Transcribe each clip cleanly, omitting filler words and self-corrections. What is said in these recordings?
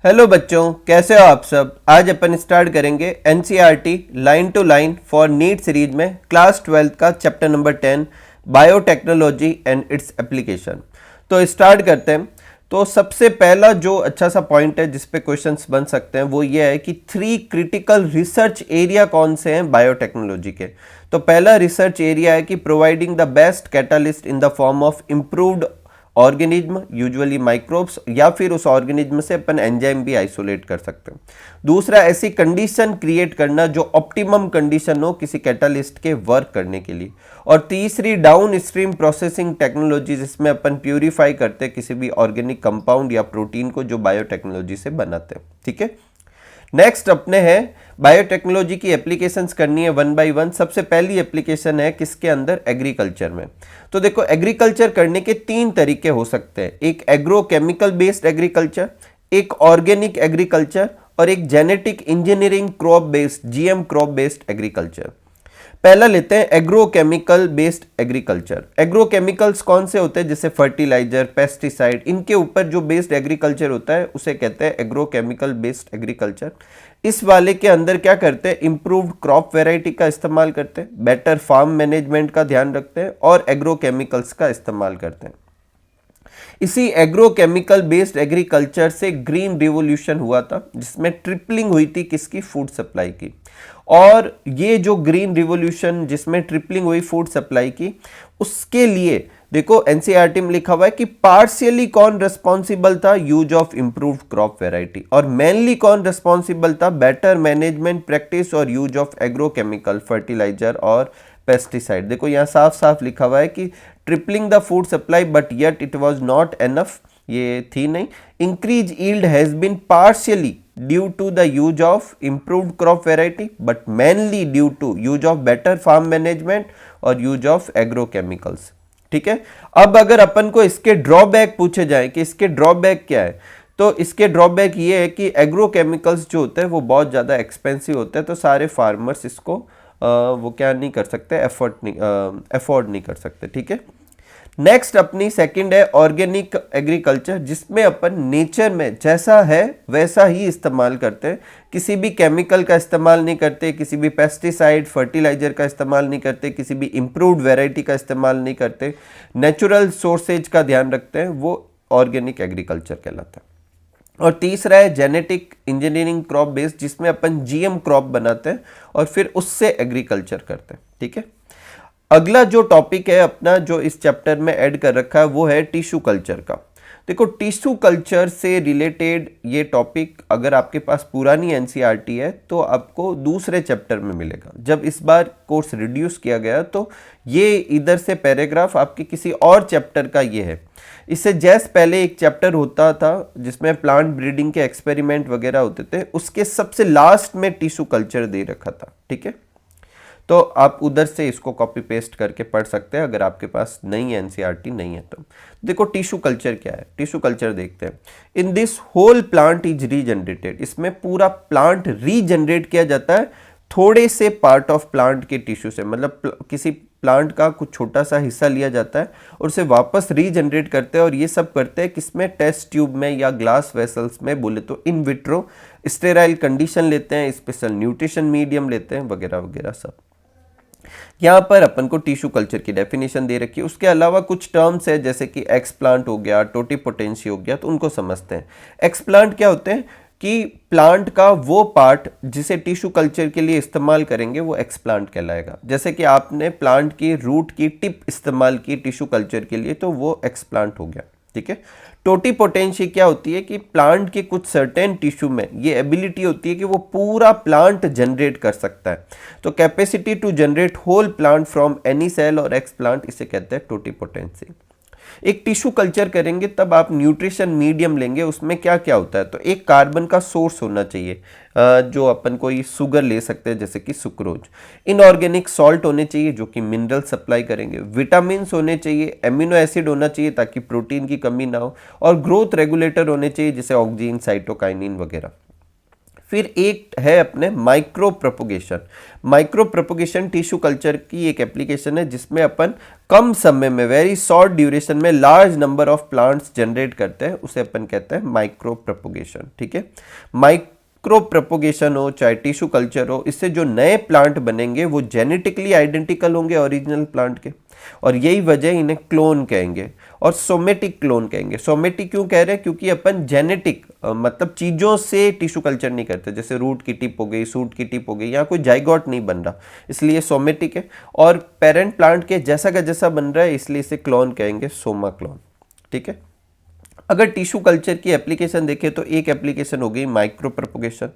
Hello बच्चों, कैसे हो आप सब। आज अपन स्टार्ट करेंगे NCERT line to line for NEET series में क्लास 12 का chapter number 10 biotechnology and its application. तो स्टार्ट करते हैं। तो सबसे पहला जो अच्छा सा पॉइंट है जिस पे क्वेश्चंस बन सकते हैं वो ये है कि 3 क्रिटिकल रिसर्च एरिया कौन से हैं बायोटेक्नोलॉजी के। तो पहला रिसर्च एरिया है कि providing the best catalyst in the form of improved organism, usually microbes, या फिर उस ऑर्गेनिज्म से अपन एंजाइम भी आइसोलेट कर सकते हैं। दूसरा, ऐसी कंडीशन क्रिएट करना जो ऑप्टिमम कंडीशन हो किसी कैटालिस्ट के वर्क करने के लिए। और तीसरी, डाउन स्ट्रीम प्रोसेसिंग टेक्नोलॉजी, जिसमें अपन प्यूरिफाई करते हैं किसी भी ऑर्गेनिक कंपाउंड या प्रोटीन को जो बायोटेक्नोलॉजी से बनाते हैं। ठीक है, नेक्स्ट अपने हैं बायोटेक्नोलॉजी की एप्लीकेशंस करनी है वन बाय वन। सबसे पहली एप्लीकेशन है किसके अंदर, एग्रीकल्चर में। तो देखो, एग्रीकल्चर करने के 3 तरीके हो सकते हैं, एक एग्रोकेमिकल बेस्ड एग्रीकल्चर, एक ऑर्गेनिक एग्रीकल्चर और एक genetic engineering crop based GM crop based agriculture. पहला लेते हैं एग्रोकेमिकल बेस्ड एग्रीकल्चर। एग्रोकेमिकल्स कौन से होते हैं, जैसे फर्टिलाइजर, पेस्टिसाइड, इनके ऊपर जो बेस्ड एग्रीकल्चर होता है उसे कहते हैं एग्रोकेमिकल बेस्ड एग्रीकल्चर। इस वाले के अंदर क्या करते हैं, इंप्रूव्ड क्रॉप वेराइटी का इस्तेमाल करते हैं, बेटर फार्म मैनेजमेंट का ध्यान रखते हैं और एग्रोकेमिकल्स का इस्तेमाल करते हैं। इसी एग्रोकेमिकल बेस्ड एग्रीकल्चर से ग्रीन रिवॉल्यूशन हुआ था, जिसमें ट्रिपलिंग हुई थी किसकी, फूड सप्लाई की। और ये जो ग्रीन रिवॉल्यूशन जिसमें ट्रिपलिंग हुई फूड सप्लाई की, उसके लिए देखो एनसीईआरटी में लिखा हुआ है कि पार्शियली कौन रिस्पॉन्सिबल था, use of improved crop variety, और मेनली कौन रिस्पॉन्सिबल था, बेटर मैनेजमेंट प्रैक्टिस और यूज ऑफ एग्रोकेमिकल, फर्टिलाइजर और पेस्टिसाइड। देखो यहाँ साफ साफ लिखा हुआ है कि tripling the food supply but yet it was not enough, ये थी नहीं। Increase yield has been partially due to the use of improved crop variety but mainly due to use of better farm management और use of agrochemicals. ठीक है, अब अगर अपन को इसके ड्रॉबैक पूछे जाए कि इसके ड्रॉबैक क्या है, तो इसके ड्रॉबैक ये है कि एग्रोकेमिकल्स जो होते हैं वो बहुत ज़्यादा एक्सपेंसिव होते हैं, तो सारे फार्मर्स इसको वो क्या नहीं कर सकते, अफोर्ड नहीं कर सकते। ठीक है, नेक्स्ट अपनी सेकंड है ऑर्गेनिक एग्रीकल्चर, जिसमें अपन नेचर में जैसा है वैसा ही इस्तेमाल करते हैं, किसी भी केमिकल का इस्तेमाल नहीं करते, किसी भी पेस्टिसाइड फर्टिलाइजर का इस्तेमाल नहीं करते, किसी भी इम्प्रूव्ड वैरायटी का इस्तेमाल नहीं करते, नेचुरल सोर्सेज का ध्यान रखते हैं, वो ऑर्गेनिक एग्रीकल्चर कहलाता है। और तीसरा है जेनेटिक इंजीनियरिंग क्रॉप बेस्ड, जिसमें अपन जीएम क्रॉप बनाते हैं और फिर उससे एग्रीकल्चर करते हैं। ठीक है, अगला जो टॉपिक है अपना जो इस चैप्टर में ऐड कर रखा है वो है टिश्यू कल्चर का। देखो, टिश्यू कल्चर से रिलेटेड ये टॉपिक अगर आपके पास पुरानी एनसीईआरटी है तो आपको दूसरे चैप्टर में मिलेगा। जब इस बार कोर्स रिड्यूस किया गया तो ये इधर से पैराग्राफ आपके किसी और चैप्टर का ये है। इससे जैसे पहले एक चैप्टर होता था जिसमें प्लांट ब्रीडिंग के एक्सपेरिमेंट वगैरह होते थे, उसके सबसे लास्ट में टिश्यू कल्चर दे रखा था। ठीक है, तो आप उधर से इसको कॉपी पेस्ट करके पढ़ सकते हैं अगर आपके पास नई एनसीईआरटी नहीं है तो। देखो टिश्यू कल्चर क्या है, टिश्यू कल्चर देखते हैं। In this whole plant is regenerated, इसमें पूरा प्लांट रीजनरेट किया जाता है थोड़े से पार्ट ऑफ प्लांट के टिश्यू से, मतलब किसी प्लांट का कुछ छोटा सा हिस्सा लिया जाता है और उसे वापस रीजनरेट करते हैं। और ये सब करते हैं किसमें, टेस्ट ट्यूब में या ग्लास वेसल्स में, बोले तो इन विट्रो, स्टेराइल कंडीशन लेते हैं, स्पेशल न्यूट्रिशन मीडियम लेते हैं, वगैरह वगैरह सब। यहाँ पर अपन को टिश्यू कल्चर की डेफिनेशन दे रखी है। उसके अलावा कुछ टर्म्स है जैसे कि एक्सप्लांट हो गया, टोटिपोटेंसी हो गया, तो उनको समझते हैं। एक्सप्लांट क्या होते हैं कि प्लांट का वो पार्ट जिसे टिश्यू कल्चर के लिए इस्तेमाल करेंगे वो एक्सप्लांट कहलाएगा। जैसे कि आपने प्लांट की रूट की टिप इस्तेमाल की टिश्यू कल्चर के लिए तो वो एक्सप्लांट हो गया। ठीक है, टोटिपोटेंसी क्या होती है कि प्लांट के कुछ सर्टेन टिश्यू में ये एबिलिटी होती है कि वो पूरा प्लांट जनरेट कर सकता है, तो capacity to generate whole plant from any cell और एक्सप्लांट, इसे कहते हैं टोटिपोटेंसी। एक टिश्यू कल्चर करेंगे तब आप न्यूट्रिशन मीडियम लेंगे, उसमें क्या क्या होता है, तो एक कार्बन का सोर्स होना चाहिए, जो अपन कोई शुगर ले सकते हैं जैसे कि सुक्रोज। इनऑर्गेनिक सॉल्ट होने चाहिए जो कि मिनरल सप्लाई करेंगे, विटामिन होने चाहिए, एमिनो एसिड होना चाहिए ताकि प्रोटीन की कमी ना हो, और ग्रोथ रेगुलेटर होने चाहिए जैसे ऑक्सीजन, साइटोकाइनिन वगैरह। फिर एक है अपने micro propagation. Micro propagation tissue culture की एक एप्लीकेशन है जिसमें अपन कम समय में, वेरी शॉर्ट ड्यूरेशन में large number of plants generate करते हैं, उसे अपन कहते हैं माइक्रो प्रोपोगेशन। ठीक है, माइक्रो प्रोपोगेशन हो चाहे टिश्यू कल्चर हो, इससे जो नए प्लांट बनेंगे वो जेनेटिकली आइडेंटिकल होंगे ओरिजिनल प्लांट के, और यही वजह इन्हें क्लोन कहेंगे और सोमेटिक क्लोन कहेंगे। सोमेटिक क्यों कह रहे हैं? क्योंकि अपन जेनेटिक मतलब चीज़ों से टिश्यू कल्चर नहीं करते, जैसे रूट की टिप हो गई, सूट की टिप हो गई, यहाँ कोई जाइगोट नहीं बन रहा, इसलिए सोमेटिक है। और पेरेंट प्लांट के जैसा का जैसा बन रहा है, इसलिए इसे क्लोन कहेंगे, सोमा क्लोन। ठीक है, अगर टिश्यू कल्चर की एप्लीकेशन देखें तो एक एप्लीकेशन हो गई माइक्रो प्रोपोगेशन,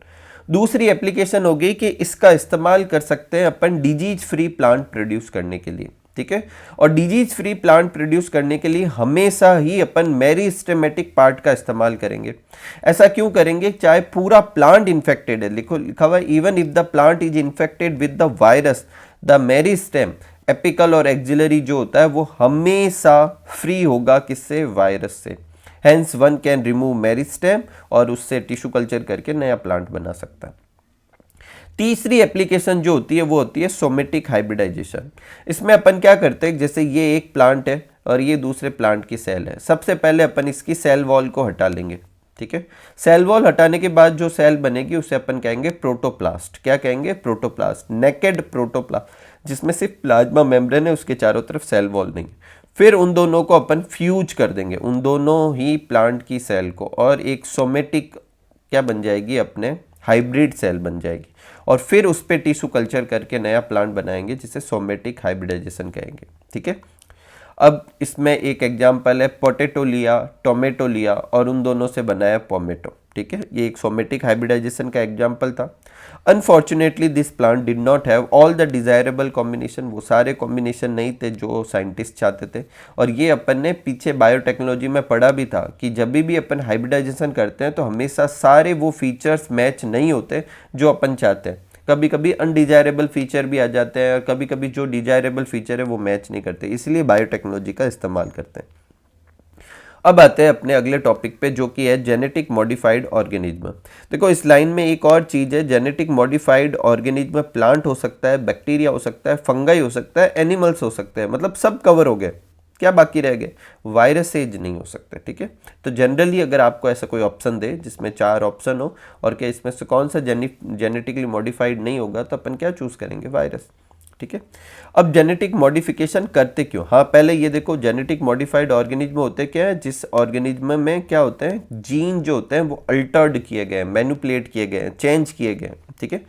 दूसरी एप्लीकेशन हो गई कि इसका इस्तेमाल कर सकते हैं अपन डिजीज फ्री प्लांट प्रोड्यूस करने के लिए। ठीक है, और डिजीज फ्री प्लांट प्रोड्यूस करने के लिए हमेशा ही अपन मेरिस्टेमेटिक पार्ट का इस्तेमाल करेंगे। ऐसा क्यों करेंगे? चाहे पूरा प्लांट इन्फेक्टेड है, लिखा हुआ even if the plant is infected with the virus, the meristem apical और एक्सिलरी जो होता है वो हमेशा फ्री होगा, किससे? वायरस से। Hence one can remove meristem और उससे टिश्यू कल्चर करके नया प्लांट बना सकता है। तीसरी एप्लीकेशन जो होती है वो होती है सोमेटिक हाइब्रिडाइजेशन। इसमें अपन क्या करते हैं, जैसे ये एक प्लांट है और ये दूसरे प्लांट की सेल है, सबसे पहले अपन इसकी सेल वॉल को हटा लेंगे। ठीक है, सेल वॉल हटाने के बाद जो सेल बनेगी उसे अपन कहेंगे प्रोटोप्लास्ट। क्या कहेंगे? प्रोटोप्लास्ट, नेकेड प्रोटोप्लास्ट, जिसमें सिर्फ प्लाज्मा मेम्ब्रेन है, उसके चारों तरफ सेल वॉल नहीं। फिर उन दोनों को अपन फ्यूज कर देंगे, उन दोनों ही प्लांट की सेल को, और एक सोमेटिक क्या बन जाएगी? अपने हाइब्रिड सेल बन जाएगी, और फिर उस पर टिश्यू कल्चर करके नया प्लांट बनाएंगे, जिसे सोमेटिक हाइब्रिडाइजेशन कहेंगे। ठीक है, अब इसमें एक एग्जांपल है पोटैटो लिया, टोमेटो लिया और उन दोनों से बनाया पोमेटो। ठीक है, ये एक सोमेटिक हाइब्रिडाइजेशन का एग्जांपल था। Unfortunately this plant did not have all the desirable combination, वो सारे कॉम्बिनेशन नहीं थे जो साइंटिस्ट चाहते थे। और ये अपन ने पीछे बायोटेक्नोलॉजी में पढ़ा भी था कि जब भी अपन हाइब्रिडाइजेशन करते हैं तो हमेशा सारे वो फीचर्स मैच नहीं होते जो अपन चाहते हैं। कभी कभी अनडिजायरेबल फीचर भी आ जाते हैं और कभी कभी जो डिजायरेबल फीचर है वो मैच नहीं करते, इसलिए बायोटेक्नोलॉजी का इस्तेमाल करते हैं। अब आते हैं अपने अगले टॉपिक पे, जो कि है जेनेटिक मॉडिफाइड ऑर्गेनिज्म। देखो इस लाइन में एक और चीज़ है, जेनेटिक मॉडिफाइड ऑर्गेनिज्म प्लांट हो सकता है, बैक्टीरिया हो सकता है, फंगाई हो सकता है, एनिमल्स हो सकते हैं, मतलब सब कवर हो गए। क्या बाकी रह गए? वायरसेज नहीं हो सकते। ठीक है, तो जनरली अगर आपको ऐसा कोई ऑप्शन दे जिसमें 4 ऑप्शन हो और क्या इसमें से कौन सा जेनेटिकली मॉडिफाइड नहीं होगा, तो अपन क्या चूज करेंगे? वायरस। ठीक है, अब जेनेटिक मॉडिफिकेशन करते क्यों? हाँ, पहले ये देखो, जेनेटिक मॉडिफाइड ऑर्गेनिज्म होते क्या है? जिस ऑर्गेनिज्म में क्या होते हैं? जीन जो होते हैं वो अल्टर्ड किए गए हैं, मैनिपुलेट किए गए हैं, चेंज किए गए हैं। ठीक है,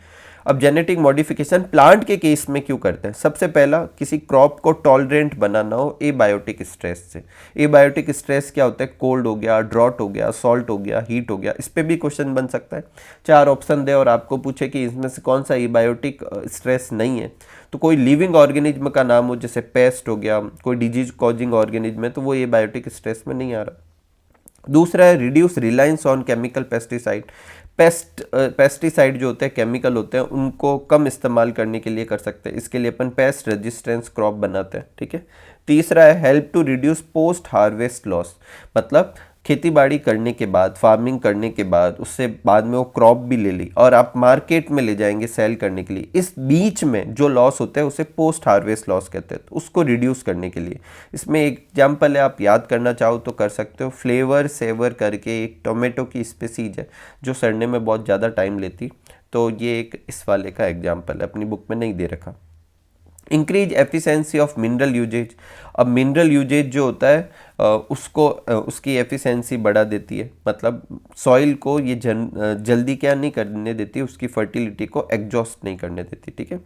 अब जेनेटिक मॉडिफिकेशन प्लांट के केस में क्यों करते हैं? सबसे पहला, किसी क्रॉप को टॉलरेंट बनाना हो एबायोटिक स्ट्रेस से। एबायोटिक स्ट्रेस क्या होता है? कोल्ड हो गया, ड्रॉट हो गया, सॉल्ट हो गया, हीट हो गया, इस पर भी क्वेश्चन बन सकता है। 4 ऑप्शन दे और आपको पूछे कि इसमें से कौन सा एबायोटिक स्ट्रेस नहीं है, तो कोई लिविंग ऑर्गेनिज्म का नाम हो, जैसे पेस्ट हो गया, कोई डिजीज कॉजिंग ऑर्गेनिज्म है, तो वो एबायोटिक स्ट्रेस में नहीं आ रहा। दूसरा है reduce reliance on chemical pesticide. Pesticide जो होते हैं, केमिकल होते हैं, उनको कम इस्तेमाल करने के लिए कर सकते हैं, इसके लिए अपन पेस्ट रेजिस्टेंस क्रॉप बनाते हैं। ठीक है, तीसरा है help to reduce post harvest loss, मतलब खेती बाड़ी करने के बाद, फार्मिंग करने के बाद, उससे बाद में वो क्रॉप भी ले ली और आप मार्केट में ले जाएंगे सेल करने के लिए, इस बीच में जो लॉस होता है उसे पोस्ट हार्वेस्ट लॉस कहते हैं, तो उसको रिड्यूस करने के लिए। इसमें एक एग्जाम्पल है, आप याद करना चाहो तो कर सकते हो, फ्लेवर सेवर करके एक टोमेटो की स्पीसीज है जो सड़ने में बहुत ज़्यादा टाइम लेती, तो ये एक इस वाले का एग्जाम्पल है, अपनी बुक में नहीं दे रखा। Increase efficiency of mineral usage. अब मिनरल यूजेज जो होता है उसको उसकी एफिशिएंसी बढ़ा देती है, मतलब सॉइल को ये जल्दी क्या नहीं करने देती, उसकी फर्टिलिटी को एग्जॉस्ट नहीं करने देती। ठीक है,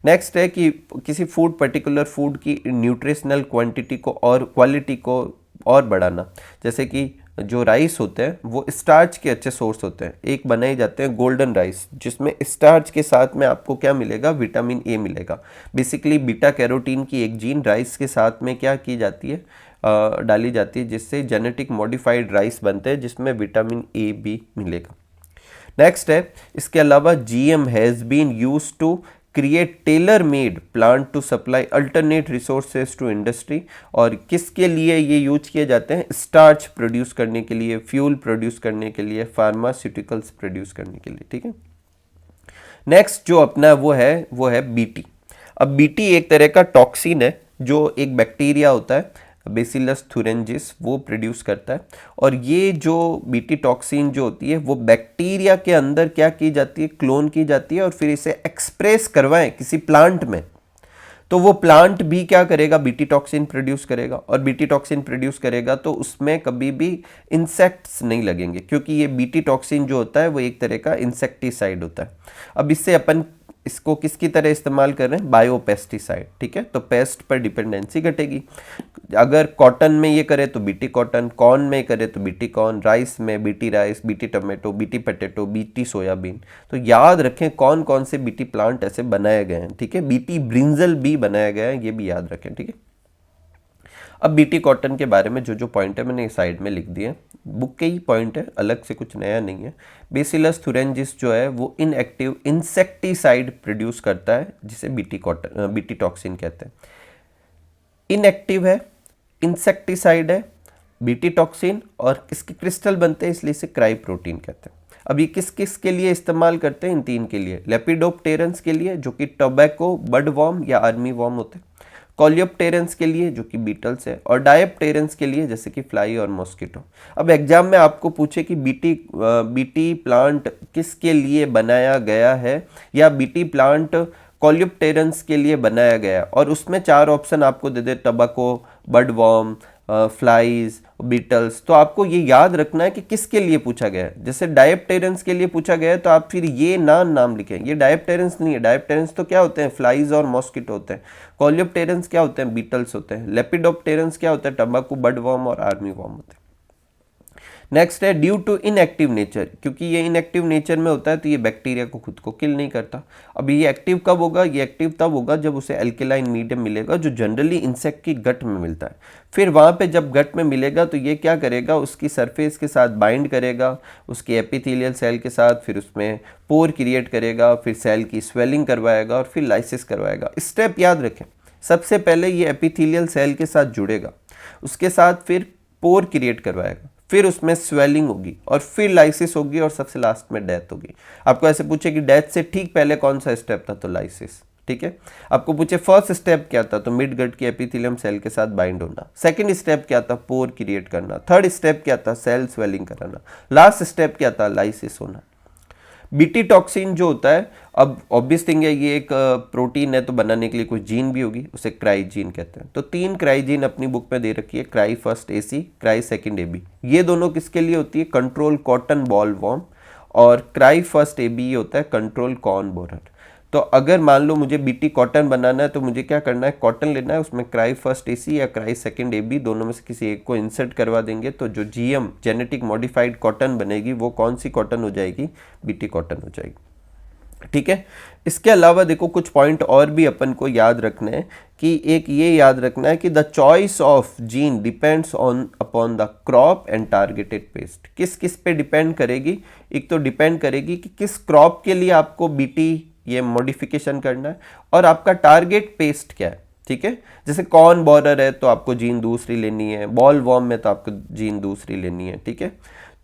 नेक्स्ट है कि किसी फूड, पर्टिकुलर फूड की न्यूट्रिशनल क्वांटिटी को और क्वालिटी को और बढ़ाना, जैसे कि जो राइस होते हैं वो स्टार्च के अच्छे सोर्स होते हैं, एक बनाए जाते हैं गोल्डन राइस, जिसमें स्टार्च के साथ में आपको क्या मिलेगा? विटामिन ए मिलेगा। बेसिकली बीटा कैरोटीन की एक जीन राइस के साथ में क्या की जाती है? डाली जाती है, जिससे जेनेटिक मॉडिफाइड राइस बनते हैं जिसमें विटामिन ए भी मिलेगा। नेक्स्ट है, इसके अलावा GM has been used to create tailor made plant to supply alternate resources to industry. और किसके लिए ये यूज किए जाते हैं? स्टार्च प्रोड्यूस करने के लिए, फ्यूल प्रोड्यूस करने के लिए, फार्मास्यूटिकल्स प्रोड्यूस करने के लिए। ठीक है, नेक्स्ट जो अपना वो है बीटी। अब बीटी एक तरह का टॉक्सिन है जो एक बैक्टीरिया होता है बेसिलस थुरेंजिस, वो प्रोड्यूस करता है। और ये जो बीटी टॉक्सिन जो होती है वो बैक्टीरिया के अंदर क्या की जाती है? क्लोन की जाती है और फिर इसे एक्सप्रेस करवाएं किसी प्लांट में, तो वो प्लांट भी क्या करेगा? बीटी टॉक्सिन प्रोड्यूस करेगा। और बीटी टॉक्सिन प्रोड्यूस करेगा तो उसमें कभी भी इंसेक्ट्स नहीं लगेंगे, क्योंकि ये बीटी टॉक्सिन जो होता है वो एक तरह का इंसेक्टिसाइड होता है। अब इससे अपन इसको किसकी तरह इस्तेमाल कर रहे हैं? बायोपेस्टिसाइड। ठीक है, तो पेस्ट पर डिपेंडेंसी घटेगी। अगर कॉटन में ये करे तो बीटी कॉटन, कॉर्न में करे तो बीटी कॉर्न, राइस में BT rice, BT tomato, BT potato, BT soybean. तो याद रखें कौन कौन से बीटी प्लांट ऐसे बनाए गए हैं। ठीक है, बीटी ब्रिंजल भी बनाया गया है, ये भी याद रखें। ठीक है, अब बीटी कॉटन के बारे में जो जो पॉइंट है मैंने साइड में लिख दिए, बुक के ही पॉइंट है, अलग से कुछ नया नहीं है। बेसिलस थुरेंजिस जो है वो इनएक्टिव इंसेक्टिसाइड प्रोड्यूस करता है जिसे बीटी टॉक्सिन कहते हैं। इनएक्टिव है, इंसेक्टिसाइड है, बीटी टॉक्सिन, और इसके क्रिस्टल बनते हैं इसलिए इसे क्राई प्रोटीन कहते हैं। अब ये किस किस के लिए इस्तेमाल करते हैं? इन तीन के लिए। लेपिडोप्टेरन्स के लिए जो कि टोबैको, बड वॉर्म या आर्मी वॉर्म होते हैं। कॉलियोप्टेरन्स के लिए जो कि बीटल्स है। और डायप्टेरन्स के लिए जैसे कि फ्लाई और मॉस्किटो। अब एग्जाम में आपको पूछे कि बीटी प्लांट किसके लिए बनाया गया है, या बीटी प्लांट कॉलियोप्टेरन्स के लिए बनाया गया, और उसमें चार ऑप्शन आपको दे दे, टोबैको, बड वॉर्म, फ्लाइज, बीटल्स, तो आपको ये याद रखना है कि किसके लिए पूछा गया है। जैसे डायप्टेरन्स के लिए पूछा गया है तो आप फिर ये नाम लिखें, ये डायप्टेरन्स नहीं है। डायप्टेरन्स तो क्या होते हैं? फ्लाइज और मॉस्किटो होते हैं। कॉलियोप्टेरन्स क्या होते हैं? बीटल्स होते हैं। लेपिडोप्टेरन्स क्या होता है? टोबैको, बड वॉर्म और आर्मी वॉर्म होते हैं। नेक्स्ट है ड्यू टू इनएक्टिव नेचर, क्योंकि ये इनएक्टिव नेचर में होता है तो ये बैक्टीरिया को खुद को किल नहीं करता। अब ये एक्टिव कब होगा? ये एक्टिव तब होगा जब उसे एल्केलाइन मीडियम मिलेगा जो जनरली इंसेक्ट की गट में मिलता है। फिर वहाँ पे जब गट में मिलेगा तो ये क्या करेगा? उसकी सरफेस के साथ बाइंड करेगा, उसकी एपिथेलियल सेल के साथ, फिर उसमें पोर क्रिएट करेगा, फिर सेल की स्वेलिंग करवाएगा और फिर लाइसिस करवाएगा। स्टेप याद रखें, सबसे पहले ये एपिथेलियल सेल के साथ जुड़ेगा, उसके साथ फिर पोर क्रिएट करवाएगा, फिर उसमें स्वेलिंग होगी और फिर लाइसिस होगी और सबसे लास्ट में डेथ होगी। आपको ऐसे पूछे कि डेथ से ठीक पहले कौन सा स्टेप था, तो लाइसिस। ठीक है, आपको पूछे फर्स्ट स्टेप क्या था, तो मिड गट की एपिथेलियम सेल के साथ बाइंड होना। सेकंड स्टेप क्या था? पोर क्रिएट करना। थर्ड स्टेप क्या था? सेल स्वेलिंग कराना। लास्ट स्टेप क्या था? लाइसिस होना। बीटी टॉक्सिन जो होता है, अब ऑब्वियस थिंग है ये एक प्रोटीन है तो बनाने के लिए कुछ जीन भी होगी, उसे क्राइजीन कहते हैं। तो 3 क्राइजीन अपनी बुक में दे रखी है, cry first AC, cry second AB. ये दोनों किसके लिए होती है? कंट्रोल कॉटन बॉल वॉर्म, और क्राई फर्स्ट एबी होता है कंट्रोल कॉर्न बोरर। तो अगर मान लो मुझे बीटी कॉटन बनाना है तो मुझे क्या करना है? कॉटन लेना है, उसमें क्राई फर्स्ट एसी या क्राई सेकंड एबी दोनों में से किसी एक को इंसर्ट करवा देंगे, तो जो जीएम जेनेटिक मॉडिफाइड कॉटन बनेगी वो कौन सी कॉटन हो जाएगी? बीटी कॉटन हो जाएगी। ठीक है, इसके अलावा देखो कुछ पॉइंट और भी अपन को याद रखना है कि एक ये याद रखना है कि the choice of gene depends on upon the crop and targeted paste. किस किस पे डिपेंड करेगी? एक तो डिपेंड करेगी कि किस क्रॉप के लिए आपको बीटी ये मॉडिफिकेशन करना है, और आपका टारगेट पेस्ट क्या है। ठीक है, जैसे कॉर्न बॉरर है तो आपको जीन दूसरी लेनी है, बॉल वॉर्म में तो आपको जीन दूसरी लेनी है। ठीक है,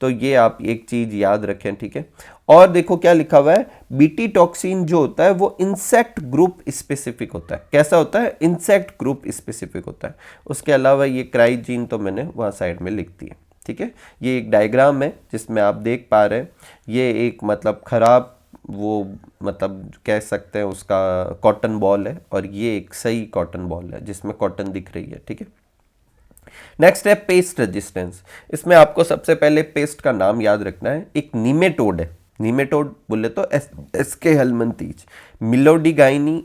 तो ये आप एक चीज याद रखें। ठीक है, और देखो क्या लिखा हुआ है, बीटी टॉक्सिन जो होता है वो इंसेक्ट ग्रुप स्पेसिफिक होता है। कैसा होता है? इंसेक्ट ग्रुप स्पेसिफिक होता है। उसके अलावा ये क्राई जीन तो मैंने वहाँ साइड में लिख दिया। ठीक है, ये एक डायग्राम है जिसमें आप देख पा रहे हैं, ये एक मतलब खराब वो मतलब कह सकते हैं उसका कॉटन बॉल है, और ये एक सही कॉटन बॉल है जिसमें कॉटन दिख रही है। ठीक है, नेक्स्ट है पेस्ट रेजिस्टेंस। इसमें आपको सबसे पहले पेस्ट का नाम याद रखना है, एक नीमेटोड है। नीमेटोड बोले तो एसके हेलमंथीज, मिलोडिगाइनी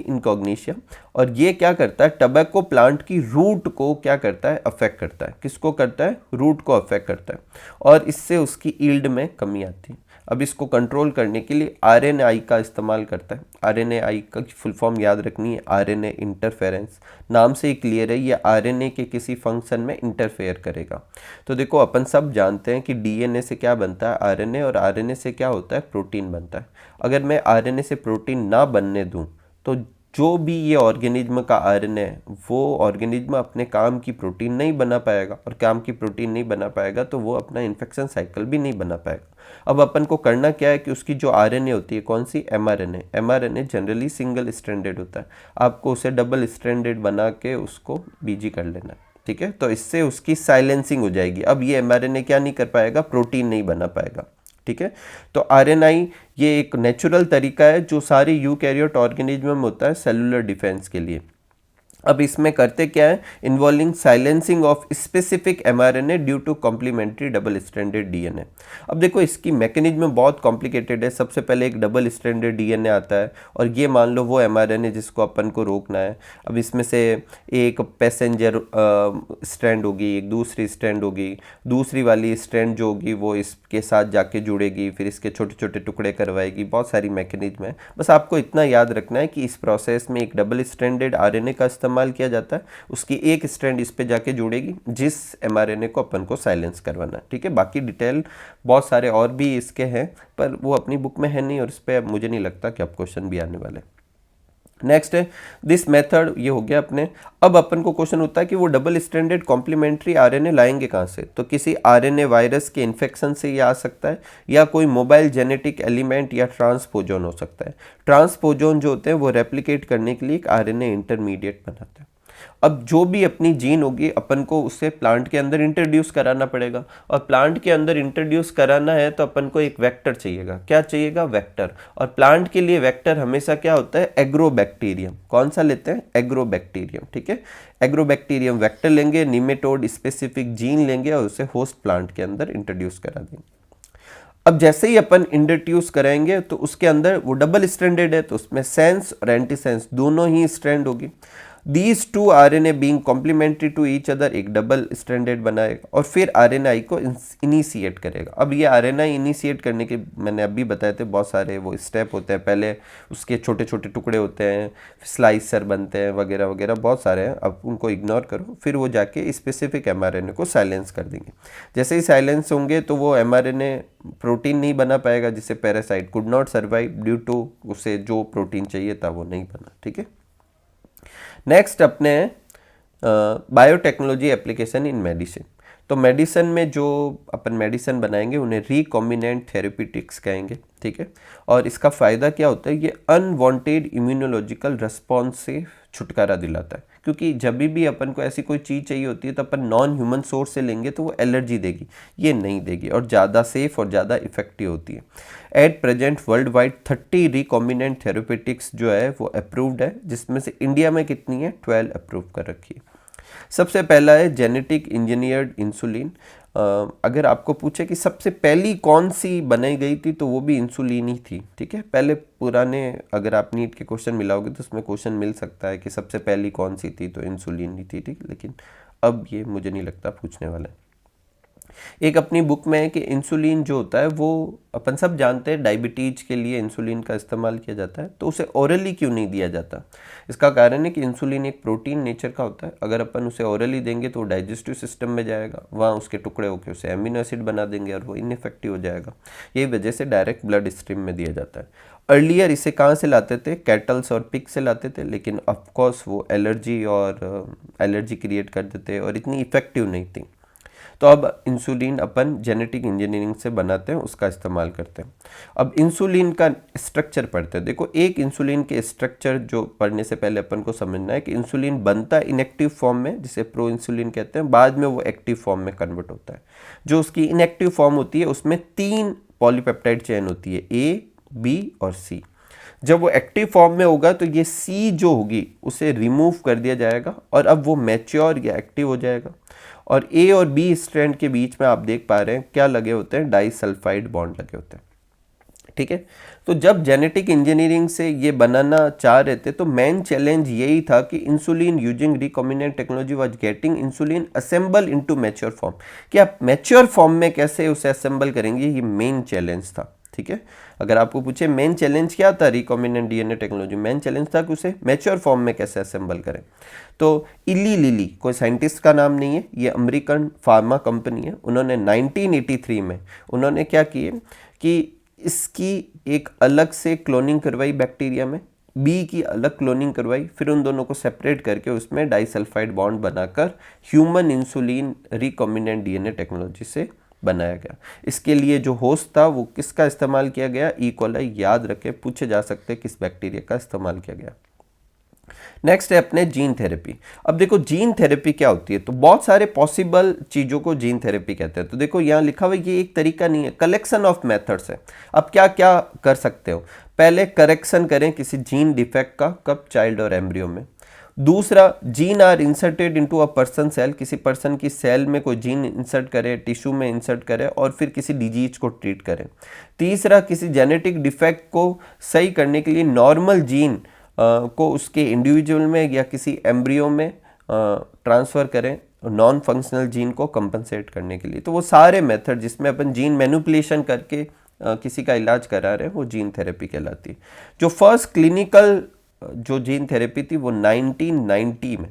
इनकॉग्निशिया, और ये क्या करता है? टबैको प्लांट की रूट को क्या करता है? अफेक्ट करता है। किसको करता है? रूट को अफेक्ट करता है, और इससे उसकी ईल्ड में कमी आती है। अब इसको कंट्रोल करने के लिए आरएनए का इस्तेमाल करता है। आरएनए का फुल फॉर्म याद रखनी है, आरएनए इंटरफेरेंस। नाम से ही क्लियर है, ये आरएनए के किसी फंक्शन में इंटरफेयर करेगा। तो देखो अपन सब जानते हैं कि डीएनए से क्या बनता है, आरएनए, और आरएनए से क्या होता है, प्रोटीन बनता है। अगर मैं आरएनए से प्रोटीन ना बनने दूं तो जो भी ये ऑर्गेनिज्म का आरएनए है वो ऑर्गेनिज्म अपने काम की प्रोटीन नहीं बना पाएगा, और काम की प्रोटीन नहीं बना पाएगा तो वो अपना इन्फेक्शन साइकिल भी नहीं बना पाएगा। अब अपन को करना क्या है कि उसकी जो आरएनए होती है, कौन सी, mRNA. MRNA generally single stranded होता है, आपको उसे डबल स्ट्रैंडेड बना के उसको बीजी कर लेना है, ठीक है। तो इससे उसकी साइलेंसिंग हो जाएगी। अब ये एमआरएनए क्या नहीं कर पाएगा, प्रोटीन नहीं बना पाएगा, ठीक है। तो आरएनआई ये एक नेचुरल तरीका है जो सारे यूकैरियोट ऑर्गेनिज्म में होता है सेलुलर डिफेंस के लिए। अब इसमें करते क्या है, involving silencing of specific mRNA due to complementary double stranded DNA. अब देखो इसकी मैकेनिज्म बहुत कॉम्प्लिकेटेड है। सबसे पहले एक डबल स्ट्रैंडेड डीएनए आता है, और ये मान लो वो एमआरएनए जिसको अपन को रोकना है। अब इसमें से एक पैसेंजर स्ट्रैंड होगी, एक दूसरी स्ट्रैंड होगी, दूसरी वाली स्ट्रैंड जो होगी वो इसके साथ जाके जुड़ेगी, फिर इसके छोटे छोटे टुकड़े करवाएगी। बहुत सारी मैकेनिज्म है, बस आपको इतना याद रखना है कि इस प्रोसेस में एक डबल स्ट्रैंडेड आरएनए का इस्तेमाल किया जाता है। उसकी एक स्ट्रैंड इस पे जाके जुड़ेगी जिस एमआरएनए को अपन को साइलेंस करवाना है, ठीक है। बाकी डिटेल बहुत सारे और भी इसके हैं, पर वो अपनी बुक में है नहीं, और इस पर मुझे नहीं लगता कि अब क्वेश्चन भी आने वाले। नेक्स्ट है दिस मेथड, ये हो गया अपने। अब अपन को क्वेश्चन होता है कि वो डबल स्ट्रैंडेड कॉम्प्लीमेंट्री आरएनए लाएंगे कहाँ से। तो किसी आरएनए वायरस के इन्फेक्शन से ये आ सकता है, या कोई मोबाइल जेनेटिक एलिमेंट या ट्रांसपोजोन हो सकता है। ट्रांसपोजोन जो होते हैं वो रेप्लिकेट करने के लिए एक आरएनए इंटरमीडिएट बनाते हैं। अब जो भी अपनी जीन होगी अपन को उसे प्लांट के अंदर इंट्रोड्यूस कराना पड़ेगा, और प्लांट के अंदर इंट्रोड्यूस कराना है तो अपन को एक वेक्टर चाहिएगा। क्या चाहिएगा, वेक्टर। और प्लांट के लिए वेक्टर हमेशा क्या होता है, एग्रोबैक्टीरियम। कौन सा लेते हैं, एग्रोबैक्टीरियम, ठीक है। एग्रोबैक्टीरियम वेक्टर लेंगे, निमेटोड स्पेसिफिक जीन लेंगे और उसे होस्ट प्लांट के अंदर इंट्रोड्यूस करा देंगे। अब जैसे ही अपन इंट्रोड्यूस कराएंगे तो उसके अंदर वो डबल स्ट्रैंडेड है, तो उसमें सेंस और एंटीसेंस दोनों ही स्ट्रैंड होगी। These two RNA being complementary to each other एक डबल स्ट्रैंडेड बनाएगा, और फिर आरएनए को इनिशिएट करेगा। अब ये आरएनए इनिशिएट करने के मैंने अभी बताए थे बहुत सारे वो स्टेप होते हैं। पहले उसके छोटे छोटे टुकड़े होते हैं, स्लाइसर बनते हैं, वगैरह वगैरह बहुत सारे हैं, अब उनको इग्नोर करो। फिर वो जाके स्पेसिफिक एमआरएनए को साइलेंस कर देंगे। जैसे ही साइलेंस होंगे तो वो एमआरएनए प्रोटीन नहीं बना पाएगा, जिससे parasite could not survive due to उसे जो प्रोटीन चाहिए था वो नहीं बना, ठीक है। नेक्स्ट अपने बायोटेक्नोलॉजी एप्लीकेशन इन मेडिसिन। तो मेडिसिन में जो अपन मेडिसिन बनाएंगे उन्हें रिकॉम्बिनेंट थेरेप्यूटिक्स कहेंगे, ठीक है। और इसका फ़ायदा क्या होता है, ये अनवांटेड इम्यूनोलॉजिकल रिस्पॉन्स से छुटकारा दिलाता है। क्योंकि जब भी अपन को ऐसी कोई चीज़ चाहिए होती है तो अपन नॉन ह्यूमन सोर्स से लेंगे तो वो एलर्जी देगी, ये नहीं देगी, और ज़्यादा सेफ और ज़्यादा इफेक्टिव होती है। At present world wide 30 recombinant therapeutics जो है वो अप्रूव्ड है, जिसमें से इंडिया में कितनी है, 12 अप्रूव कर रखी है। सबसे पहला है जेनेटिक इंजीनियर्ड इंसुलिन। अगर आपको पूछे कि सबसे पहली कौन सी बनाई गई थी तो वो भी इंसुलिन ही थी, ठीक है। पहले पुराने अगर आप नीट के क्वेश्चन मिलाओगे तो उसमें क्वेश्चन मिल सकता है कि सबसे पहली कौन सी थी, तो इंसुलिन ही थी, ठीक। लेकिन अब ये मुझे नहीं लगता पूछने वाला है। एक अपनी बुक में है कि इंसुलिन जो होता है वो अपन सब जानते हैं डायबिटीज के लिए इंसुलिन का इस्तेमाल किया जाता है, तो उसे ओरली क्यों नहीं दिया जाता। इसका कारण है कि इंसुलिन एक प्रोटीन नेचर का होता है। अगर अपन उसे ओरली देंगे तो डाइजेस्टिव सिस्टम में जाएगा, वहाँ उसके टुकड़े होकर उसे एमिनो एसिड बना देंगे और वो इनइफेक्टिव हो जाएगा। यही वजह से डायरेक्ट ब्लड स्ट्रीम में दिया जाता है। अर्लियर इसे कहाँ से लाते थे, कैटल्स और पिग से लाते थे, लेकिन ऑफकोर्स वो एलर्जी क्रिएट कर देते और इतनी इफेक्टिव नहीं थी। तो अब इंसुलिन अपन जेनेटिक इंजीनियरिंग से बनाते हैं, उसका इस्तेमाल करते हैं। अब इंसुलिन का स्ट्रक्चर पढ़ते हैं। देखो एक इंसुलिन के स्ट्रक्चर जो पढ़ने से पहले अपन को समझना है कि इंसुलिन बनता है इनएक्टिव फॉर्म में, जिसे प्रो इंसुलिन कहते हैं, बाद में वो एक्टिव फॉर्म में कन्वर्ट होता है। जो उसकी इनएक्टिव फॉर्म होती है उसमें 3 पॉलीपेप्टाइड चेन होती है, ए, बी और सी। जब वो एक्टिव फॉर्म में होगा तो ये सी जो होगी उसे रिमूव कर दिया जाएगा और अब वो मैच्योर या एक्टिव हो जाएगा। और ए और बी स्ट्रैंड के बीच में आप देख पा रहे हैं क्या लगे होते हैं, डाइसल्फाइड बॉन्ड लगे होते हैं, ठीक है। तो जब जेनेटिक इंजीनियरिंग से ये बनाना चाह रहे थे तो मेन चैलेंज यही था कि insulin using recombinant technology was getting insulin assemble into mature form. कि आप मैच्योर फॉर्म में कैसे उसे असेंबल करेंगे, ये मेन चैलेंज था, ठीक है। अगर आपको पूछे मेन चैलेंज क्या था recombinant DNA technology, main challenge था कि उसे मैच्योर फॉर्म में कैसे असेंबल करें। तो इली लिली कोई साइंटिस्ट का नाम नहीं है, ये अमेरिकन फार्मा कंपनी है। उन्होंने 1983 में उन्होंने क्या किए कि इसकी एक अलग से क्लोनिंग करवाई बैक्टीरिया में, बी की अलग क्लोनिंग करवाई, फिर उन दोनों को सेपरेट करके उसमें डाइसल्फाइड बॉन्ड बनाकर human insulin recombinant DNA technology से बनाया गया। इसके लिए जो होस्ट था वो किसका इस्तेमाल किया गया, ई कोलाई। याद रखें, पूछे जा सकते किस बैक्टीरिया का इस्तेमाल किया गया। नेक्स्ट है अपने जीन थेरेपी। अब देखो जीन थेरेपी क्या होती है, तो बहुत सारे पॉसिबल चीज़ों को जीन थेरेपी कहते हैं। तो देखो यहाँ लिखा हुआ ये एक तरीका नहीं है, कलेक्शन ऑफ मेथड्स है। अब क्या क्या कर सकते हो, पहले करेक्शन करें किसी जीन डिफेक्ट का, कब, चाइल्ड और एम्ब्रियो में। दूसरा, gene are inserted into a person cell, किसी पर्सन की सेल में कोई जीन इंसर्ट करे, टिश्यू में इंसर्ट करे और फिर किसी डिजीज को ट्रीट करें। तीसरा, किसी जेनेटिक डिफेक्ट को सही करने के लिए नॉर्मल जीन को उसके इंडिविजुअल में या किसी एम्ब्रियो में ट्रांसफ़र करें नॉन फंक्शनल जीन को कंपनसेट करने के लिए। तो वो सारे मेथड जिसमें अपन जीन मैनिपुलेशन करके किसी का इलाज करा रहे हैं वो जीन थेरेपी कहलाती है। जो फर्स्ट क्लिनिकल जो जीन थेरेपी थी वो 1990 में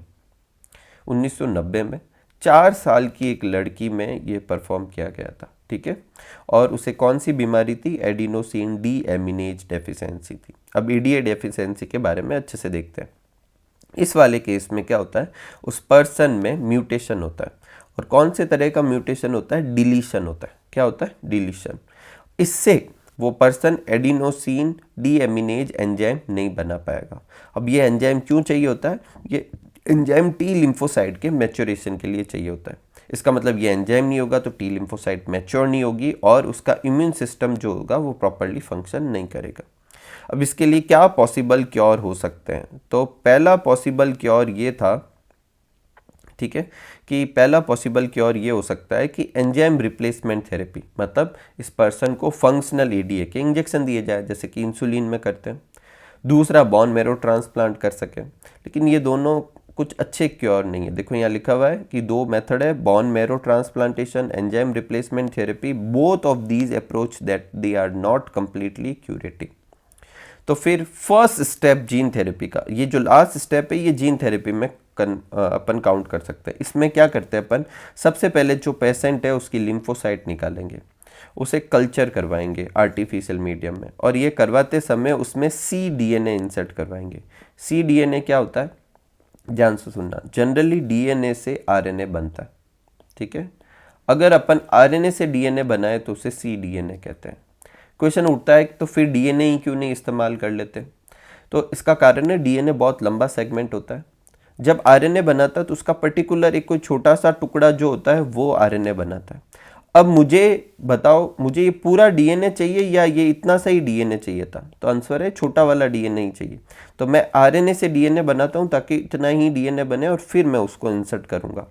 1990 में 4 साल की एक लड़की में ये परफॉर्म किया गया था, ठीक है। और उसे कौन सी बीमारी थी, एडिनोसिन डी एमिनेज डेफिशिएंसी थी। अब ईडीए डेफिशिएंसी के बारे में अच्छे से देखते हैं। इस वाले केस में क्या होता है, उस पर्सन में म्यूटेशन होता है, और कौन से तरह का म्यूटेशन होता है, डिलीशन होता है। क्या होता है, डिलीशन। इससे वो पर्सन एडिनोसिन डीएमिनेज एंजाइम नहीं बना पाएगा। अब ये एंजाइम क्यों चाहिए होता है, ये एंजाइम टी लिम्फोसाइट के मैच्योरेशन के लिए चाहिए होता है। इसका मतलब ये एंजाइम नहीं होगा तो टी लिम्फोसाइट मैच्योर नहीं होगी और उसका इम्यून सिस्टम जो होगा वो प्रॉपर्ली फंक्शन नहीं करेगा। अब इसके लिए क्या पॉसिबल क्योर हो सकते हैं, तो पहला पॉसिबल क्योर ये था, ठीक है, कि पहला पॉसिबल क्योर ये हो सकता है कि एंजाइम रिप्लेसमेंट थेरेपी, मतलब इस पर्सन को फंक्शनल ईडीए के इंजेक्शन दिए जाए जैसे कि इंसुलिन में करते हैं। दूसरा, बोन मैरो ट्रांसप्लांट कर सकें, लेकिन ये दोनों कुछ अच्छे क्योर नहीं है। देखो यहाँ लिखा हुआ है कि 2 मेथड है, bone marrow transplantation, enzyme replacement therapy. Both of these approach that they are not completely curative. तो फिर फर्स्ट स्टेप जीन थेरेपी का, ये जो लास्ट स्टेप है ये जीन थेरेपी में अपन काउंट कर सकते हैं। इसमें क्या करते हैं अपन, सबसे पहले जो पेशेंट है उसकी लिम्फोसाइट निकालेंगे, उसे कल्चर करवाएंगे आर्टिफिशियल मीडियम में, और ये करवाते समय उसमें cDNA इंसर्ट करवाएंगे। cDNA क्या होता है, ध्यान से सुनना, जनरली डीएनए से आरएनए बनता है, ठीक है। अगर अपन आरएनए से डीएनए बनाए तो उसे cDNA कहते हैं। क्वेश्चन उठता है तो फिर डीएनए ही क्यों नहीं इस्तेमाल कर लेते, तो इसका कारण है डीएनए बहुत लंबा सेगमेंट होता है। जब आरएनए बनाता है तो उसका पर्टिकुलर एक कोई छोटा सा टुकड़ा जो होता है वो आरएनए बनाता है। अब मुझे बताओ, मुझे ये पूरा डीएनए चाहिए या ये इतना सा ही डीएनए चाहिए था, तो आंसर है छोटा वाला डीएनए ही चाहिए। तो मैं आरएनए से डीएनए बनाता हूँ ताकि इतना ही डीएनए बने और फिर मैं उसको इंसर्ट करूँगा,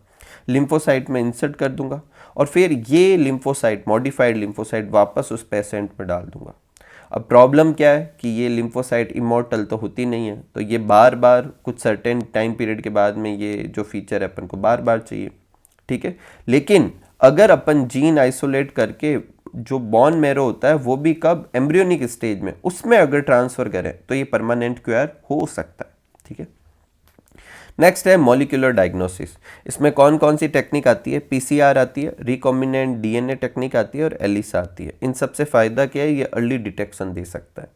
लिम्फोसाइट में इंसर्ट कर दूंगा, और फिर ये लिम्फोसाइट, मॉडिफाइड लिम्फोसाइट वापस उस पेशेंट में डाल दूंगा। अब प्रॉब्लम क्या है कि ये लिम्फोसाइट इमॉर्टल तो होती नहीं है, तो ये बार बार कुछ सर्टेन टाइम पीरियड के बाद में ये जो फीचर है अपन को बार बार चाहिए, ठीक है। लेकिन अगर अपन जीन आइसोलेट करके जो बोन मैरो होता है वो भी कब, एम्ब्रियोनिक स्टेज में, उसमें अगर ट्रांसफ़र करें तो ये परमानेंट क्योर हो सकता है, ठीक है। नेक्स्ट है मॉलिक्यूलर डायग्नोसिस। इसमें कौन कौन सी टेक्निक आती है, पीसीआर आती है, रिकॉम्बिनेंट डीएनए टेक्निक आती है और एलिसा आती है। इन सबसे फ़ायदा क्या है, ये अर्ली डिटेक्शन दे सकता है।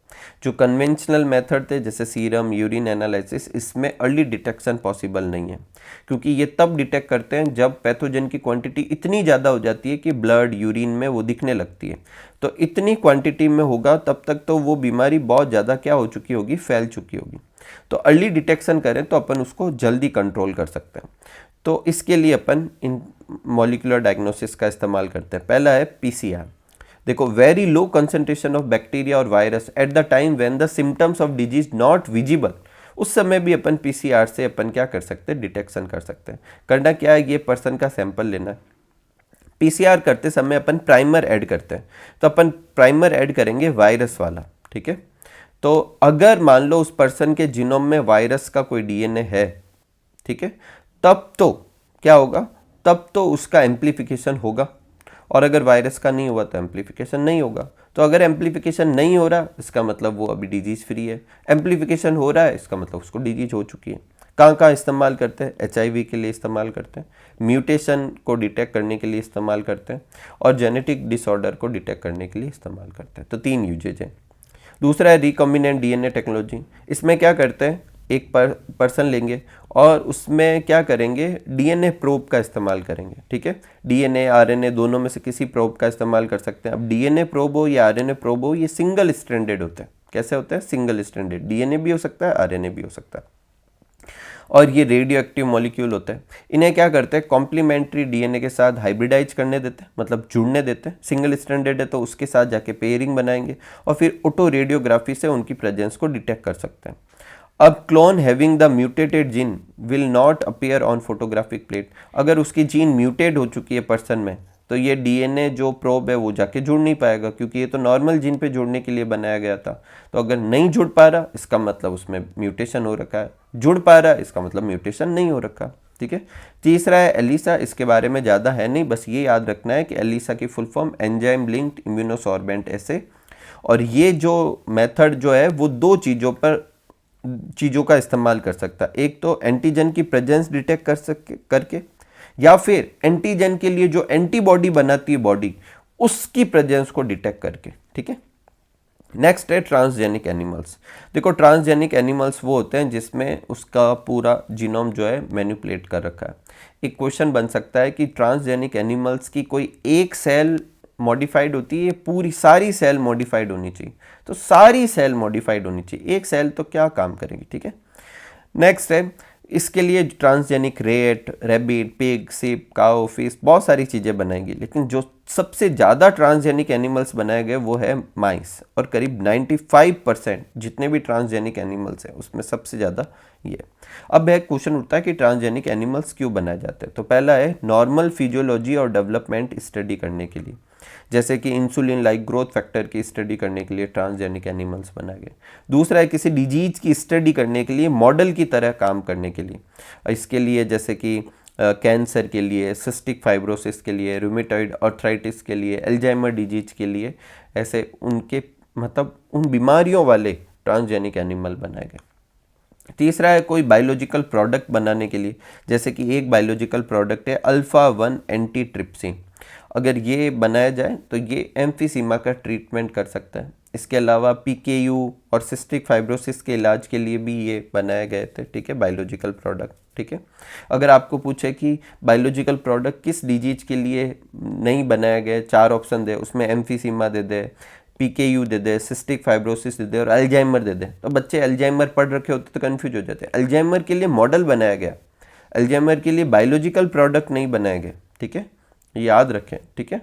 जो कन्वेंशनल मेथड थे जैसे सीरम, यूरिन एनालिसिस, इसमें अर्ली डिटेक्शन पॉसिबल नहीं है, क्योंकि ये तब डिटेक्ट करते हैं जब पैथोजन की क्वांटिटी इतनी ज़्यादा हो जाती है कि ब्लड, यूरिन में वो दिखने लगती है। तो इतनी क्वांटिटी में होगा तब तक तो वो बीमारी बहुत ज़्यादा क्या हो चुकी होगी, फैल चुकी होगी। तो अर्ली डिटेक्शन करें तो अपन उसको जल्दी कंट्रोल कर सकते हैं। तो इसके लिए अपन इन मॉलिक्यूलर डायग्नोसिस का इस्तेमाल करते हैं। पहला है पीसीआर। देखो, very low concentration of bacteria और virus at the time when the symptoms of disease not visible, उस समय भी अपन पीसीआर से अपन क्या कर सकते हैं, डिटेक्शन कर सकते हैं। करना क्या है, ये पर्सन का सैंपल लेना है। पीसीआर करते समय अपन प्राइमर ऐड करते हैं, तो अपन प्राइमर ऐड करेंगे वायरस वाला, ठीक है। तो अगर मान लो उस पर्सन के जीनोम में वायरस का कोई डीएनए है, ठीक है, तब तो क्या होगा, तब तो उसका एम्प्लीफिकेशन होगा और अगर वायरस का नहीं हुआ तो एम्प्लीफिकेशन नहीं होगा। तो अगर एम्प्लीफिकेशन नहीं हो रहा इसका मतलब वो अभी डिजीज़ फ्री है, एम्प्लीफिकेशन हो रहा है इसका मतलब उसको डिजीज हो चुकी है। कहाँ कहाँ इस्तेमाल करते हैं? HIV के लिए इस्तेमाल करते हैं, म्यूटेशन को डिटेक्ट करने के लिए इस्तेमाल करते हैं, और जेनेटिक डिसऑर्डर को डिटेक्ट करने के लिए इस्तेमाल करते हैं। तो 3 यूजेज हैं। दूसरा है रिकॉम्बिनेंट DNA टेक्नोलॉजी। इसमें क्या करते हैं, एक पर्सन लेंगे और उसमें क्या करेंगे, DNA प्रोब का इस्तेमाल करेंगे। ठीक है, DNA RNA दोनों में से किसी प्रोब का इस्तेमाल कर सकते हैं। अब DNA प्रोब हो या RNA प्रोब हो, ये सिंगल स्ट्रैंडेड होते हैं। कैसे होते हैं? Single stranded. DNA भी हो सकता है, RNA भी हो सकता है, और ये रेडियो एक्टिव मॉलिक्यूल होते हैं। इन्हें क्या करते हैं, कॉम्प्लीमेंट्री DNA के साथ हाइब्रिडाइज करने देते हैं, मतलब जुड़ने देते हैं। सिंगल स्ट्रैंडेड है तो उसके साथ जाके पेयरिंग बनाएंगे और फिर ऑटो रेडियोग्राफी से उनकी प्रेजेंस को डिटेक्ट कर सकते हैं। अब clone having the mutated gene will not appear on photographic plate. अगर उसकी जीन म्यूटेड हो चुकी है पर्सन में, तो ये DNA जो प्रोब है वो जाके जुड़ नहीं पाएगा, क्योंकि ये तो नॉर्मल जीन पे जुड़ने के लिए बनाया गया था। तो अगर नहीं जुड़ पा रहा इसका मतलब उसमें म्यूटेशन हो रखा है, जुड़ पा रहा इसका मतलब म्यूटेशन नहीं हो रखा। ठीक है। तीसरा है एलिसा। इसके बारे में ज़्यादा है नहीं, बस ये याद रखना है कि एलिसा की full form enzyme linked immunosorbent assay, और ये जो मेथड जो है वो 2 चीज़ों का इस्तेमाल कर सकता है। एक तो एंटीजन की प्रेजेंस डिटेक्ट करके, या फिर एंटीजन के लिए जो एंटीबॉडी बनाती है बॉडी, उसकी प्रेजेंस को डिटेक्ट करके। ठीक है। नेक्स्ट है ट्रांसजेनिक एनिमल्स। देखो, ट्रांसजेनिक एनिमल्स वो होते हैं जिसमें उसका पूरा जीनोम जो है मैनिपुलेट कर रखा है। एक क्वेश्चन बन सकता है कि ट्रांसजेनिक एनिमल्स की कोई एक सेल मॉडिफाइड होती है, पूरी सारी सेल मॉडिफाइड होनी चाहिए? तो सारी सेल मॉडिफाइड होनी चाहिए, एक सेल तो क्या काम करेगी। ठीक है। नेक्स्ट है, इसके लिए transgenic rabbit, pig, sheep, cow, fish, बहुत सारी चीज़ें बनाएंगी, लेकिन जो सबसे ज़्यादा ट्रांसजेनिक एनिमल्स बनाए गए वो है माइस, और करीब 95% जितने भी ट्रांसजेनिक एनिमल्स हैं उसमें सबसे ज़्यादा ये। अब एक क्वेश्चन उठता है कि ट्रांसजेनिक एनिमल्स क्यों बनाए जाते हैं। तो पहला है नॉर्मल फिजियोलॉजी और डेवलपमेंट स्टडी करने के लिए, जैसे कि इंसुलिन लाइक ग्रोथ फैक्टर की स्टडी करने के लिए ट्रांसजेनिक एनिमल्स बनाए गए। दूसरा है किसी डिजीज की स्टडी करने के लिए, मॉडल की तरह काम करने के लिए। इसके लिए जैसे कि कैंसर के लिए, सिस्टिक फाइब्रोसिस के लिए, रूमेटॉइड आर्थराइटिस के लिए, अल्जाइमर डिजीज के लिए, ऐसे उनके मतलब उन बीमारियों वाले ट्रांसजेनिक एनिमल बनाए गए। तीसरा है कोई बायोलॉजिकल प्रोडक्ट बनाने के लिए, जैसे कि एक बायोलॉजिकल प्रोडक्ट है अल्फा-1 एंटीट्रिप्सिन। अगर ये बनाया जाए तो ये एम्फीसीमा का ट्रीटमेंट कर सकता है। इसके अलावा PKU और सिस्टिक फाइब्रोसिस के इलाज के लिए भी ये बनाए गए थे। ठीक है, बायोलॉजिकल प्रोडक्ट। ठीक है। अगर आपको पूछे कि बायोलॉजिकल प्रोडक्ट किस डिजीज के लिए नहीं बनाया गया, 4 ऑप्शन दे, उसमें एम्फीसीमा दे दे, PKU दे दे, सिस्टिक फाइब्रोसिस दे दे और अल्जाइमर दे दे, तो बच्चे अल्जाइमर पढ़ रखे होते तो कन्फ्यूज हो जाते। अल्जाइमर के लिए मॉडल बनाया गया, अल्जाइमर के लिए बायोलॉजिकल प्रोडक्ट नहीं बनाए गए। ठीक है, याद रखें। ठीक है।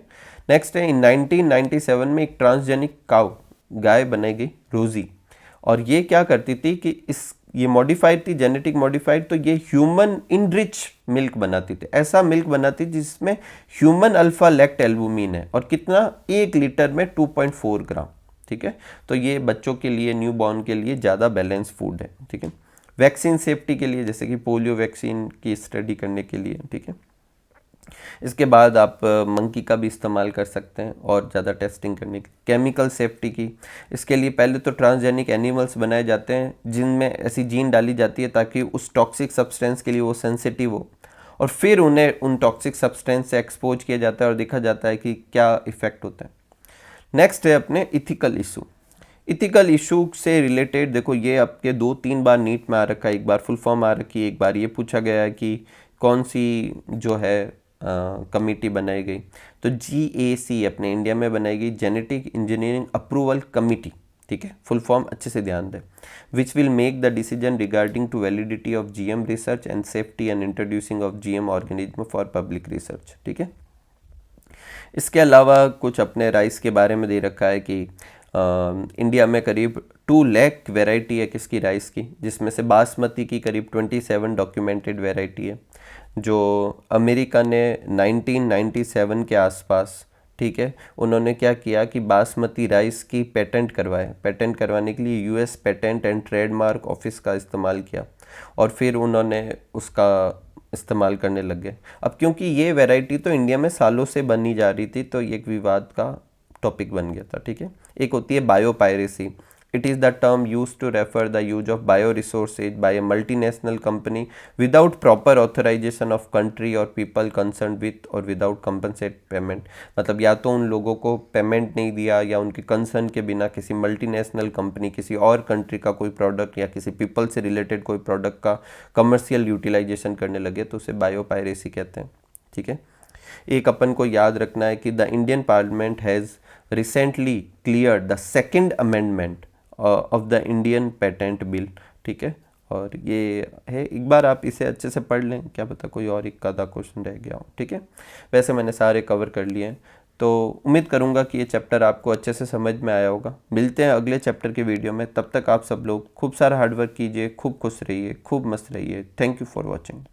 नेक्स्ट है, इन 1997 में एक ट्रांसजेनिक काउ, गाय बनाई गई रोजी, और ये क्या करती थी कि ये मॉडिफाइड थी, जेनेटिक मॉडिफाइड, तो ये ह्यूमन इनरिच मिल्क बनाती थी। ऐसा मिल्क बनाती जिसमें ह्यूमन अल्फा लैक्ट एल्बुमिन है, और कितना, 1 लीटर में 2.4 ग्राम। ठीक है, तो ये बच्चों के लिए, न्यू बॉर्न के लिए ज़्यादा बैलेंस फूड है। ठीक है। वैक्सीन सेफ्टी के लिए, जैसे कि पोलियो वैक्सीन की स्टडी करने के लिए। ठीक है। इसके बाद आप मंकी का भी इस्तेमाल कर सकते हैं और ज़्यादा टेस्टिंग करने की। केमिकल सेफ्टी की, इसके लिए पहले तो ट्रांसजेनिक एनिमल्स बनाए जाते हैं जिनमें ऐसी जीन डाली जाती है ताकि उस टॉक्सिक सब्सटेंस के लिए वो सेंसिटिव हो, और फिर उन्हें उन टॉक्सिक सब्सटेंस से एक्सपोज किया जाता है और देखा जाता है कि क्या इफ़ेक्ट होता है। नेक्स्ट है अपने इथिकल इशू। इथिकल इशू से रिलेटेड देखो, ये आपके 2-3 बार नीट में आ रखा है, एक बार फुल फॉर्म आ रखी है, एक बार ये पूछा गया है कि कौन सी जो है कमेटी बनाई गई। तो GAC अपने इंडिया में बनाई गई, जेनेटिक इंजीनियरिंग अप्रूवल कमेटी। ठीक है, फुल फॉर्म अच्छे से ध्यान दें। Which will make the decision regarding to validity of GM research and safety and introducing of GM organism for public research. ठीक है। इसके अलावा कुछ अपने राइस के बारे में दे रखा है कि इंडिया में करीब 2 लाख वेराइटी है किसकी, राइस की, जिसमें से बासमती की करीब 27 डॉक्यूमेंटेड वेराइटी है, जो अमेरिका ने 1997 के आसपास, ठीक है, उन्होंने क्या किया कि बासमती राइस की पेटेंट करवाए। पेटेंट करवाने के लिए US patent and trademark office का इस्तेमाल किया, और फिर उन्होंने उसका इस्तेमाल करने लग गए। अब क्योंकि ये वैरायटी तो इंडिया में सालों से बनी जा रही थी, तो ये एक विवाद का टॉपिक बन गया था, ठीक है। एक होती है biopiracy. It is the term use to refer the use of bio resources by a multinational company without proper authorisation of country और पीपल कंसर्न विथ और विदाउट कंपनसेट पेमेंट। मतलब या तो उन लोगों को पेमेंट नहीं दिया या उनके कंसर्न के बिना किसी मल्टीनेशनल कंपनी किसी और कंट्री का कोई प्रोडक्ट या किसी पीपल से रिलेटेड कोई प्रोडक्ट का कमर्शियल यूटिलाइजेशन करने लगे, तो उसे बायोपायरेसी कहते हैं, ठीक है। एक अपन को याद रखना है कि the Indian parliament has recently clear the second amendment of the Indian patent bill, ठीक है। और ये है, एक बार आप इसे अच्छे से पढ़ लें, क्या पता कोई और एक आधा क्वेश्चन रह गया हो, ठीक है। वैसे मैंने सारे कवर कर लिए हैं, तो उम्मीद करूँगा कि ये चैप्टर आपको अच्छे से समझ में आया होगा। मिलते हैं अगले चैप्टर के वीडियो में, तब तक आप सब लोग खूब सारा हार्डवर्क कीजिए, खूब खुश रहिए, खूब मस्त रहिए। Thank you for watching.